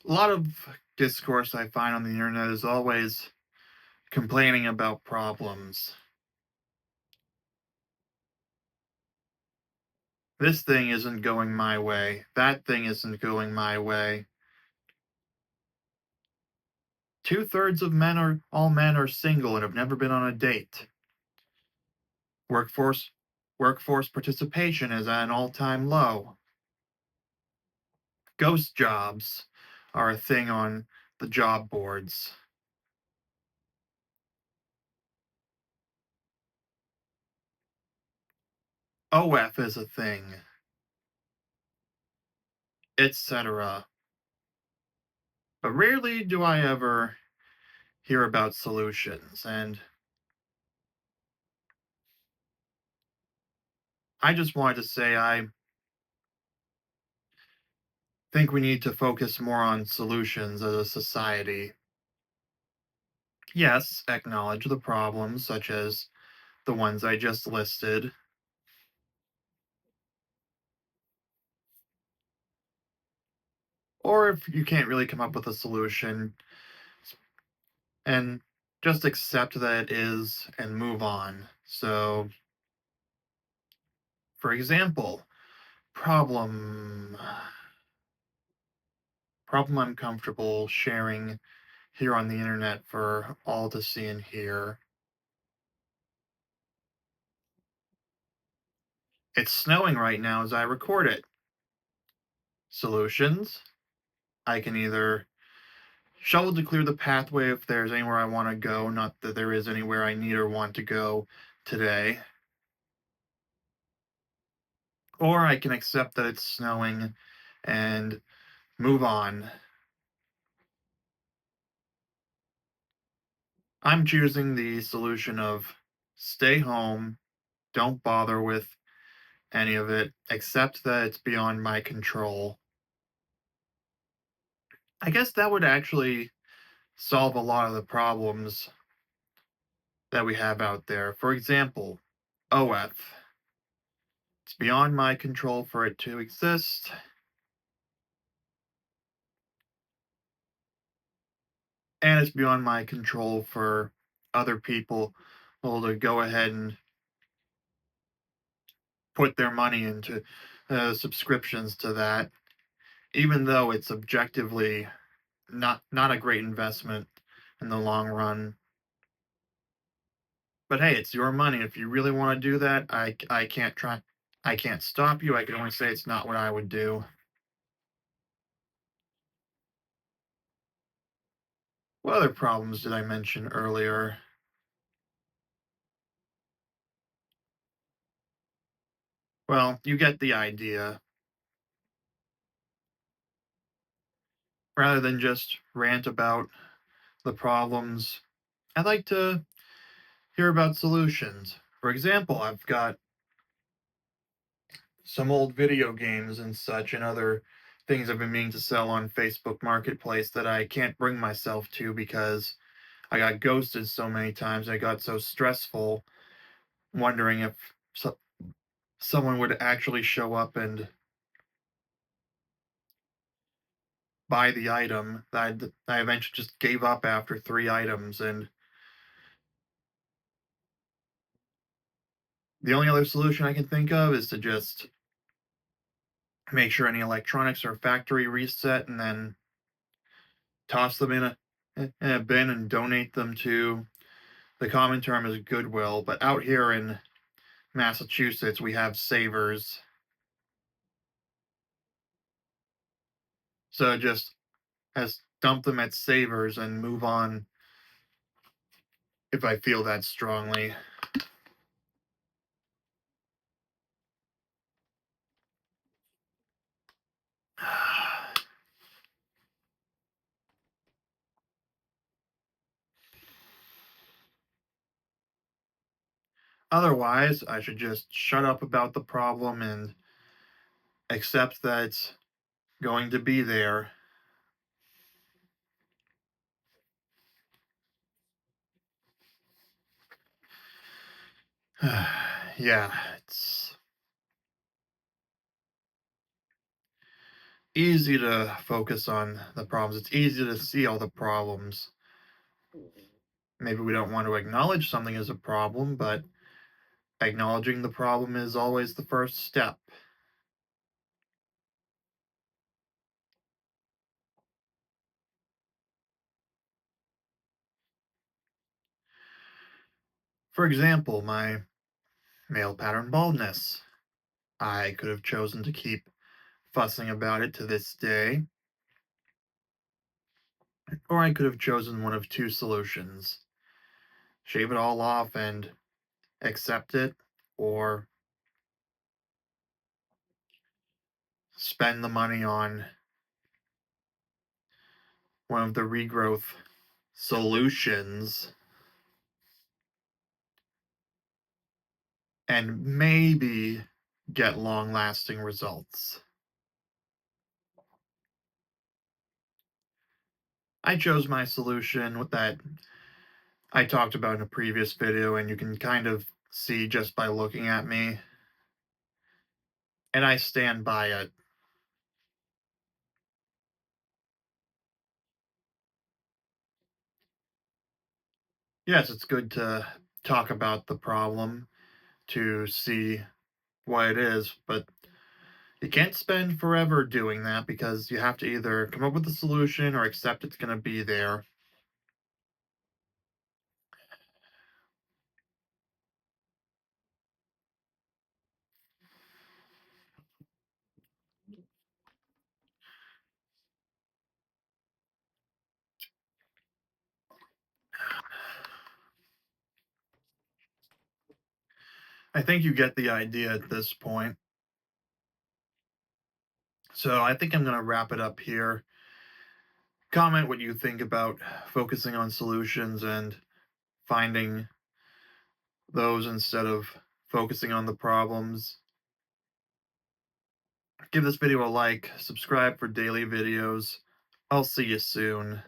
A lot of discourse I find on the internet is always complaining about problems. This thing isn't going my way. That thing isn't going my way. Two-thirds of all men are single and have never been on a date. Workforce workforce participation is at an all-time low. Ghost jobs are a thing on the job boards. OF is a thing, etc. But rarely do I ever hear about solutions, and I just wanted to say I think we need to focus more on solutions as a society. Yes, acknowledge the problems, such as the ones I just listed, or if you can't really come up with a solution, and just accept that it is and move on. So, for example, problem problem I'm comfortable sharing here on the internet for all to see and hear. It's snowing right now as I record it. Solutions: I can either shovel to clear the pathway if there's anywhere I want to go, not that there is anywhere I need or want to go today. Or I can accept that it's snowing and move on. I'm choosing the solution of stay home, don't bother with any of it, accept that it's beyond my control. I guess that would actually solve a lot of the problems that we have out there. For example, OF. It's beyond my control for it to exist, and it's beyond my control for other people to go ahead and put their money into subscriptions to that, even though it's objectively not a great investment in the long run. But hey, it's your money. If you really want to do that, I can't stop you. I can only say it's not what I would do. What other problems did I mention earlier? Well, you get the idea. Rather than just rant about the problems, I'd like to hear about solutions. For example, I've got some old video games and such and other things I've been meaning to sell on Facebook Marketplace that I can't bring myself to because I got ghosted so many times. I got so stressful wondering if someone would actually show up and buy the item that I eventually just gave up after 3 items. And the only other solution I can think of is to just make sure any electronics are factory reset and then toss them in a bin and donate them to, the common term is Goodwill, but out here in Massachusetts we have Savers. So just as dump them at Savers and move on if I feel that strongly. Otherwise, I should just shut up about the problem and accept that it's going to be there. Yeah, it's easy to focus on the problems. It's easy to see all the problems. Maybe we don't want to acknowledge something as a problem, but acknowledging the problem is always the first step. For example, my male pattern baldness. I could have chosen to keep fussing about it to this day, or I could have chosen one of two solutions: shave it all off and accept it, or spend the money on one of the regrowth solutions and maybe get long lasting results. I chose my solution with that I talked about in a previous video, and you can kind of see just by looking at me, and I stand by it. Yes, it's good to talk about the problem to see what it is, but you can't spend forever doing that because you have to either come up with a solution or accept it's going to be there. I think you get the idea at this point. So I think I'm going to wrap it up here. Comment what you think about focusing on solutions and finding those instead of focusing on the problems. Give this video a like, subscribe for daily videos. I'll see you soon.